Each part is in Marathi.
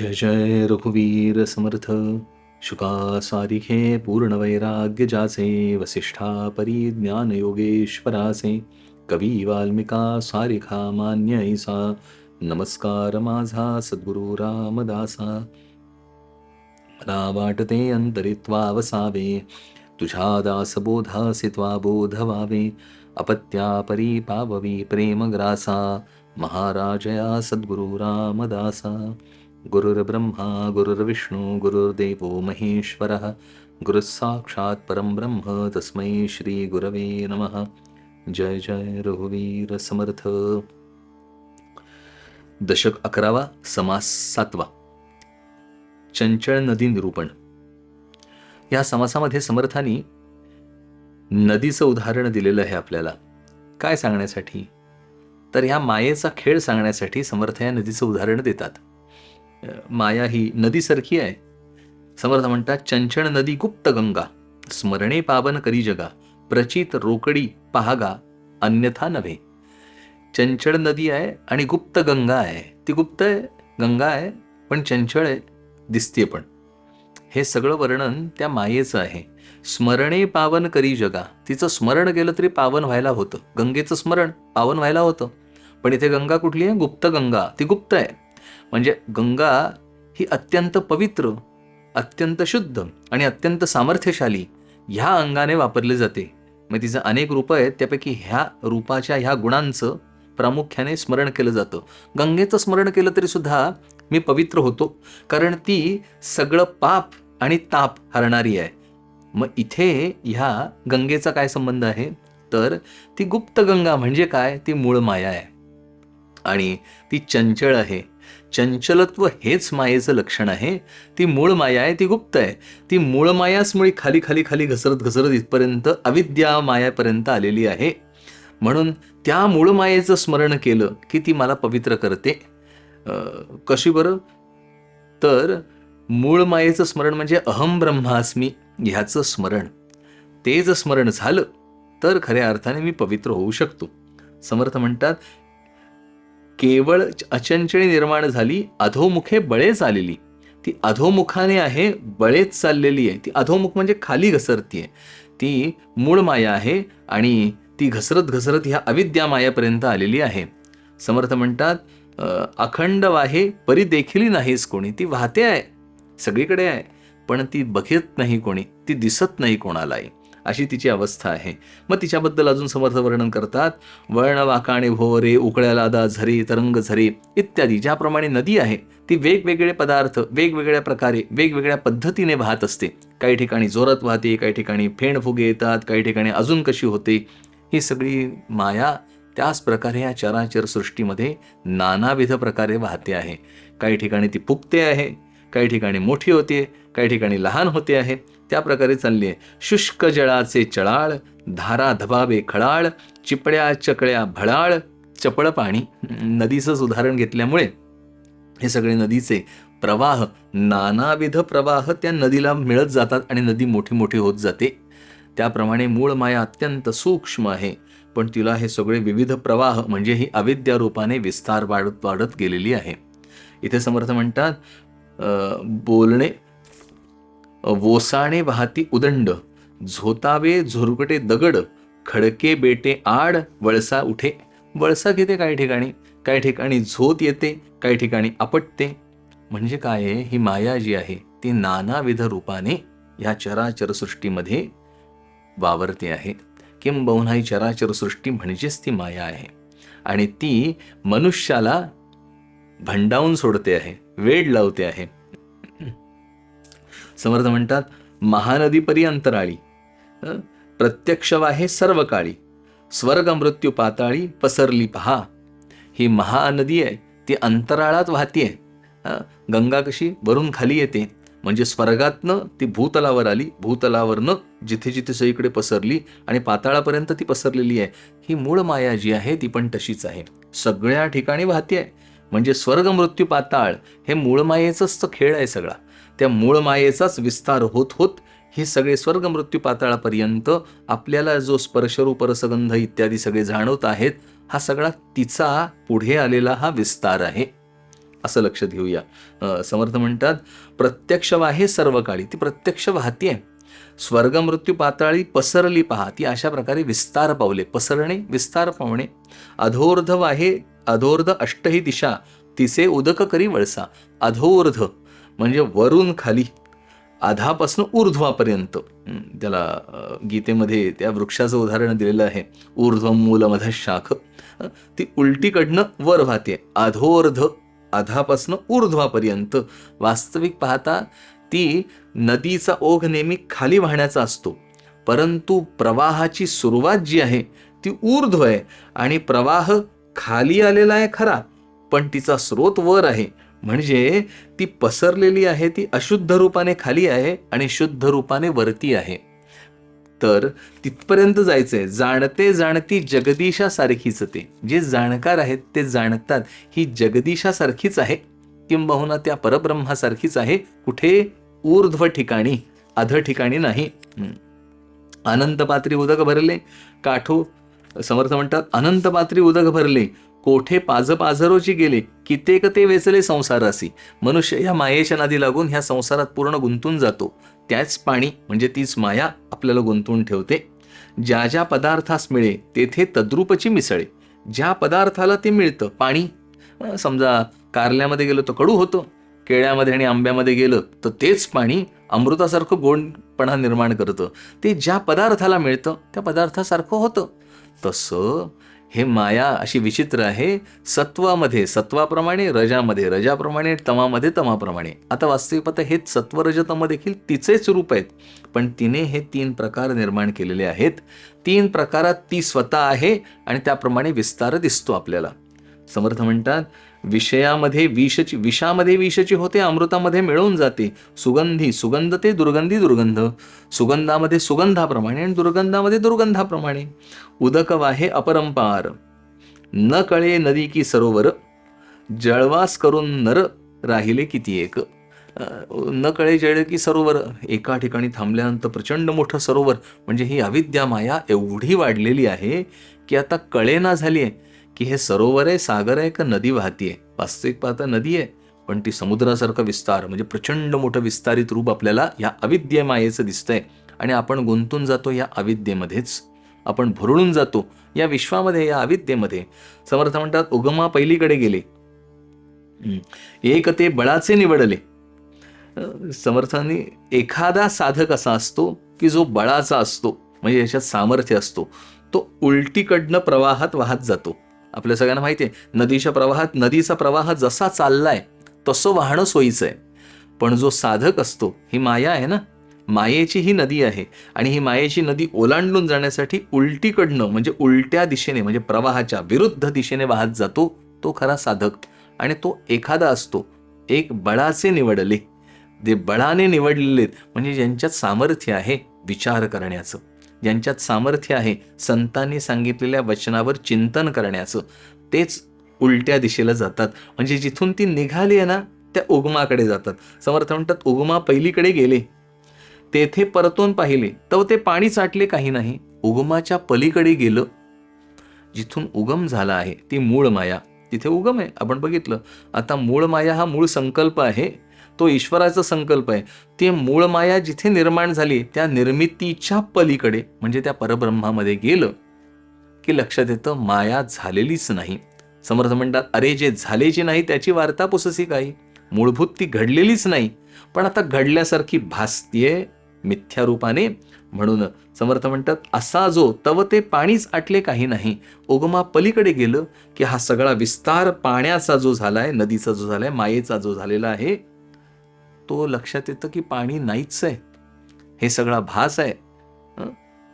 जय जय रघुवीर समर्थ. शुका सारिखे पूर्ण वैराग्य जाचे, वसिष्ठा परी ज्ञान योगेश्वराचे, कवी वाल्मिका सारिखा मान्य ऐसा, नमस्कार माझा सद्गुरु रामदासा. मला वाटते अंतरित्वा वसावे, तुझ्या दासबोधासी त्वा बोध व्हावे, अपत्या परी पाववी प्रेमग्रासा, महाराजया सद्गुरु रामदासा. गुरुर्ब्रह्मा गुरुर्विष्णू गुरुर्देवो महेश्वरः, गुरुः साक्षात् परं ब्रह्म तस्मै श्री गुरवे नमः. जय जय रघुवीर समर्थ. दशक 11वा, समास 7वा. चंचळ नदी निरूपण. या समासामध्ये समर्थांनी नदीचं उदाहरण दिलेलं आहे आपल्याला. काय सांगण्यासाठी? तर ह्या मायेचा खेळ सांगण्यासाठी समर्थ या नदीचं उदाहरण देतात. माया ही नदीसारखी आहे. समर्थ म्हणतात, चंचळ नदी गुप्त गंगा, स्मरणे पावन करी जगा, प्रचित रोकडी पहागा अन्यथा नव्हे. चंचळ नदी आहे आणि गुप्त गंगा आहे. ती गुप्त आहे, गंगा आहे, पण चंचळ आहे, दिसते पण. हे सगळं वर्णन त्या मायेचं आहे. स्मरणे पावन करी जगा, तिचं स्मरण केलं तरी पावन व्हायला होतं. गंगेचं स्मरण पावन व्हायला होतं. पण इथे गंगा कुठली आहे? गुप्त गंगा. ती गुप्त आहे. म्हणजे गंगा ही अत्यंत पवित्र, अत्यंत शुद्ध आणि अत्यंत सामर्थ्यशाली ह्या अंगाने वापरली जाते. मग तिचं अनेक रूपं आहेत, त्यापैकी ह्या रूपाच्या ह्या गुणांचं प्रामुख्याने स्मरण केलं जातं. गंगेचं स्मरण केलं तरी सुद्धा मी पवित्र होतो, कारण ती सगळं पाप आणि ताप हरणारी आहे. मग इथे ह्या गंगेचा काय संबंध आहे? तर ती गुप्त गंगा म्हणजे काय? ती मूळ माया आहे आणि ती चंचळ आहे. चंचलत्व हेच मायेचं लक्षण आहे. ती मूळ माया आहे, ती गुप्त आहे. ती मूळ मायाच मुळी खाली खाली खाली घसरत घसरत इथपर्यंत अविद्या मायापर्यंत आलेली आहे. म्हणून त्या मूळ मायेचं स्मरण केलं की ती मला पवित्र करते. कशी बरं? तर मूळ मायेचं स्मरण म्हणजे अहम ब्रह्मास्मी ह्याचं स्मरण. ते जर स्मरण झालं तर खऱ्या अर्थाने मी पवित्र होऊ शकतो. समर्थ म्हणतात, केवळ अचंचळी निर्माण झाली, अधोमुखे बळेच आलेली. ती अधोमुखाने आहे, बळेच चाललेली आहे. ती अधोमुख म्हणजे खाली घसरतीये. ती मूळ माया आहे आणि ती घसरत घसरत ह्या अविद्या मायापर्यंत आलेली आहे. समर्थ म्हणतात, अखंड वाहे परी देखील नाहीच कोणी. ती वाहते आहे, सगळीकडे आहे, पण ती बघत नाही कोणी, ती दिसत नाही कोणालाही, अशी तिची अवस्था आहे. मग तिच्याबद्दल अजून समर्थ वर्णन करतात, वर्ण वाकाणे भोवरे, उकळ्या लादा झरे, तरंग झरे इत्यादी. ज्याप्रमाणे नदी आहे ती वेगवेगळे पदार्थ वेगवेगळ्या प्रकारे वेगवेगळ्या पद्धतीने वाहत असते. काही ठिकाणी जोरात वाहते, काही ठिकाणी फेणफुगे येतात, काही ठिकाणी अजून कशी होते. ही सगळी माया त्याच प्रकारे या चराचर सृष्टीमध्ये नानाविध प्रकारे वाहते आहे. काही ठिकाणी ती फुगते आहे, काही ठिकाणी मोठी होते, काही ठिकाणी लहान होते आहे. त्या प्रकारे चालली आहे. शुष्क जळाचे चळाळ, धारा धबावे खळाळ, चिपड्या चकळ्या भळाळ, चपळ पाणी. नदीचंच उदाहरण घेतल्यामुळे हे सगळे नदीचे प्रवाह, नानाविध प्रवाह त्या नदीला मिळत जातात आणि नदी मोठी मोठी होत जाते. त्याप्रमाणे मूळ माया अत्यंत सूक्ष्म आहे, पण तिला हे सगळे विविध प्रवाह म्हणजे ही अविद्या रूपाने विस्तार वाढत वाढत गेलेली आहे. इथे समर्थ म्हणतात, बोलणे वोसाणे वाहती उदंड, झोतावे झुरकटे दगड, खडके बेटे आड, वळसा उठे. वळसा घेते काही ठिकाणी, काही ठिकाणी झोत येते, काही ठिकाणी आपटते. म्हणजे काय आहे? ही माया जी आहे ती नानाविध रूपाने ह्या चराचर सृष्टीमध्ये वावरते आहे. किंबहुना ही चराचर सृष्टी म्हणजेच ती माया आहे आणि ती मनुष्याला भंडावून सोडते आहे, वेड लावते आहे. समर्थ म्हणतात, महानदी परी अंतराळी, प्रत्यक्ष वाहे सर्व काळी, स्वर्ग मृत्यू पाताळी पसरली पहा. ही महानदी आहे, ती अंतराळात वाहतीये. गंगा कशी वरून खाली येते, म्हणजे स्वर्गातनं ती भूतलावर आली, भूतलावरनं जिथे जिथे सगळीकडे पसरली आणि पाताळापर्यंत ती पसरलेली आहे. ही मूळ माया जी आहे ती पण तशीच आहे, सगळ्या ठिकाणी वाहती आहे. म्हणजे स्वर्ग मृत्यू पाताळ हे मूळ मायेचाच खेळ आहे सगळा. त्या मूळ मायेचाच विस्तार होत होत हे सगळे स्वर्ग मृत्यू पाताळापर्यंत आपल्याला जो स्पर्शरूप रसगंध इत्यादी सगळे जाणवत आहेत, हा सगळा तिचा पुढे आलेला हा विस्तार आहे. असं लक्षात घेऊया. समर्थ म्हणतात, प्रत्यक्ष वाहे सर्व काळी, ती प्रत्यक्ष वाहतीये. स्वर्ग मृत्यू पाताळी पसरली पहा, ती अशा प्रकारे विस्तार पावले, पसरणे विस्तार पावणे. अधोर्ध वाहे अधोर्ध अष्टही दिशा, तिसे उदक करी वळसा. अधोर्ध म्हणजे वरून खाली, अधापासून ऊर्ध्वापर्यंत. त्याला गीतेमध्ये त्या वृक्षाचं उदाहरण दिलेलं आहे, ऊर्ध्व मूल मध शाख. ती उलटीकडनं वर वाहते, अधोर्ध अधापासून ऊर्ध्वापर्यंत. वास्तविक पाहता ती नदीचा ओघ नेहमी खाली वाहण्याचा असतो, परंतु प्रवाहाची सुरुवात जी आहे ती ऊर्ध्व आहे आणि प्रवाह खाली आलेला आहे खरा, पण तिचा स्रोत वर आहे. म्हणजे ती पसरलेली आहे, ती अशुद्ध रूपाने खाली आहे आणि शुद्ध रूपाने वरती आहे. तर तिथपर्यंत जायचंय. जाणते जाणती जगदीशासारखीच ते, जे जाणकार आहेत ते जाणतात ही जगदीशासारखीच आहे, किंबहुना त्या परब्रह्मासारखीच आहे. कुठे? ऊर्ध्व ठिकाणी, अध ठिकाणी नाही. अनंत पात्री उदक भरले काठो, समर्थ म्हणतात, अनंत पात्री उदक भरले कोठे पाज पाझरोची गेले, कित्येक ते वेचले संसारासी. मनुष्य या मायेच्या नादी लागून ह्या संसारात पूर्ण गुंतून जातो. त्याच पाणी म्हणजे तीच माया आपल्याला गुंतवून ठेवते. ज्या ज्या पदार्थास मिळे तेथे तद्रूपची मिसळे. ज्या पदार्थाला ते मिळतं, पाणी समजा कारल्यामध्ये गेलं तर कडू होतं, केळ्यामध्ये आणि आंब्यामध्ये गेलं तर तेच पाणी अमृतासारखं गोडपणा निर्माण करतं. ते ज्या पदार्थाला मिळतं त्या पदार्थासारखं होतं. तसं हे माया अशी विचित्र आहे. सत्वामध्ये सत्वाप्रमाणे, रजामध्ये रजाप्रमाणे, तमामध्ये तमाप्रमाणे. आता वास्तविक पाहता हेच सत्व रज तम देखील तिचेच रूप आहेत, पण तिने हे 3 प्रकार निर्माण केलेले आहेत. 3 प्रकारात ती स्वतः आहे आणि त्याप्रमाणे विस्तार दिसतो आपल्याला. समर्थ म्हणतात, विषयामध्ये विषची, विषामध्ये विषची होते, अमृतामध्ये मिळवून जाते. सुगंधी सुगंध ते दुर्गंधी दुर्गंध, सुगंधामध्ये सुगंधाप्रमाणे आणि दुर्गंधामध्ये दुर्गंधाप्रमाणे. उदक वाहे अपरंपार, न कळे नदी की सरोवर, जळवास करून नर राहिले किती एक. न कळे जळ की सरोवर, एका ठिकाणी थांबल्यानंतर प्रचंड मोठं सरोवर. म्हणजे ही अविद्या माया एवढी वाढलेली आहे की आता कळेना झाली आहे की हे सरोवर आहे, सागर आहे का नदी वाहतीये. वास्तविक पाहता नदी आहे, पण ती समुद्रासारखा विस्तार, म्हणजे प्रचंड मोठं विस्तारित रूप आपल्याला या अविद्या मायेचं दिसतंय. आणि आपण गुंतून जातो या अविद्येमध्येच, आपण भुरळून जातो या विश्वामध्ये, या अविद्येमध्ये. समर्थ म्हणतात, उगमा पहिलीकडे गेले, एक ते बळाचे निवडले. समर्थांनी, एखादा साधक असा असतो की जो बळाचा असतो, म्हणजे याच्यात सामर्थ्य असतो, तो उलटीकडनं प्रवाहात वाहत जातो. आपल्या सगळ्यांना माहिती आहे, नदीच्या प्रवाहात, नदीचा प्रवाह जसा चाललाय तसं वाहणं सोयीचं आहे. पण जो साधक असतो, ही माया आहे ना, मायेची ही नदी आहे आणि ही मायेची नदी ओलांडून जाण्यासाठी उलटीकडनं म्हणजे उलट्या दिशेने, म्हणजे प्रवाहाच्या विरुद्ध दिशेने वाहत जातो, तो खरा साधक. आणि तो एखादा असतो, एक बळाचे निवडले, जे बळाने निवडलेले, म्हणजे ज्यांच्यात सामर्थ्य आहे विचार करण्याचं, ज्यांच्यात सामर्थ्य आहे संतांनी सांगितलेल्या वचनावर चिंतन करण्याचं, तेच उलट्या दिशेला जातात. म्हणजे जिथून ती निघाली आहे ना, त्या उगमाकडे जातात. समर्थ म्हणतात, उगमा पहिलीकडे गेले, तेथे परतून पाहिले तर ते पाणी चाटले काही नाही. उगमाच्या पलीकडे गेलं, जिथून उगम झाला आहे ती मूळ माया, तिथे उगम आहे, आपण बघितलं. आता मूळ माया हा मूळ संकल्प आहे, तो ईश्वराचा संकल्प आहे. ती मूळ माया जिथे निर्माण झाली त्या निर्मितीच्या पलीकडे म्हणजे त्या परब्रह्मामध्ये गेलं की लक्षात येतं माया झालेलीच नाही. समर्थ म्हणतात, अरे जे झालेची नाही त्याची वार्ता पुससी काही. मूळभूत ती घडलेलीच नाही, पण आता घडल्यासारखी भासतीये मिथ्या रूपाने. म्हणून समर्थ म्हणतात, असा जो तव ते पाणीच आटले काही नाही. उगमा पलीकडे गेलं की हा सगळा विस्तार पाण्याचा जो झालाय, नदीचा जो झालाय, मायेचा जो झालेला आहे, तो लक्षात येतं की पाणी नाहीच आहे, हे सगळा भास आहे.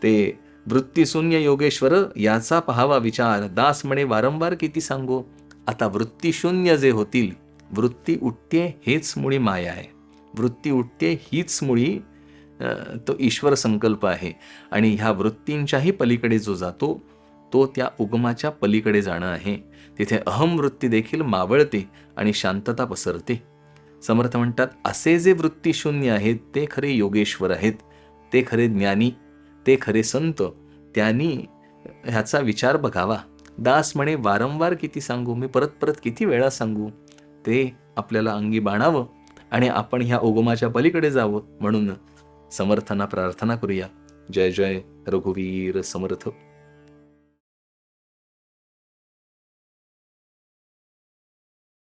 ते वृत्तीशून्य योगेश्वर याचा पहावा विचार, दास म्हणे वारंवार किती सांगू. आता वृत्तीशून्य जे होतील, वृत्ती उठते हेच मुळी माया आहे, वृत्ती उठते हीच मुळी तो ईश्वर संकल्प आहे. आणि ह्या वृत्तींच्याही पलीकडे जो जातो तो त्या उगमाच्या पलीकडे जाणं आहे. तिथे अहम वृत्ती देखील मावळते आणि शांतता पसरते. समर्थ म्हणतात, असे जे वृत्तीशून्य आहेत ते खरे योगेश्वर आहेत, ते खरे ज्ञानी, ते खरे संत. त्यांनी ह्याचा विचार बघावा. दास म्हणे वारंवार किती सांगू, मी परत परत किती वेळा सांगू. ते आपल्याला अंगी बाणावं आणि आपण ह्या उगमाच्या पलीकडे जावं, म्हणून समर्थांना प्रार्थना करूया. जय जय रघुवीर समर्थ.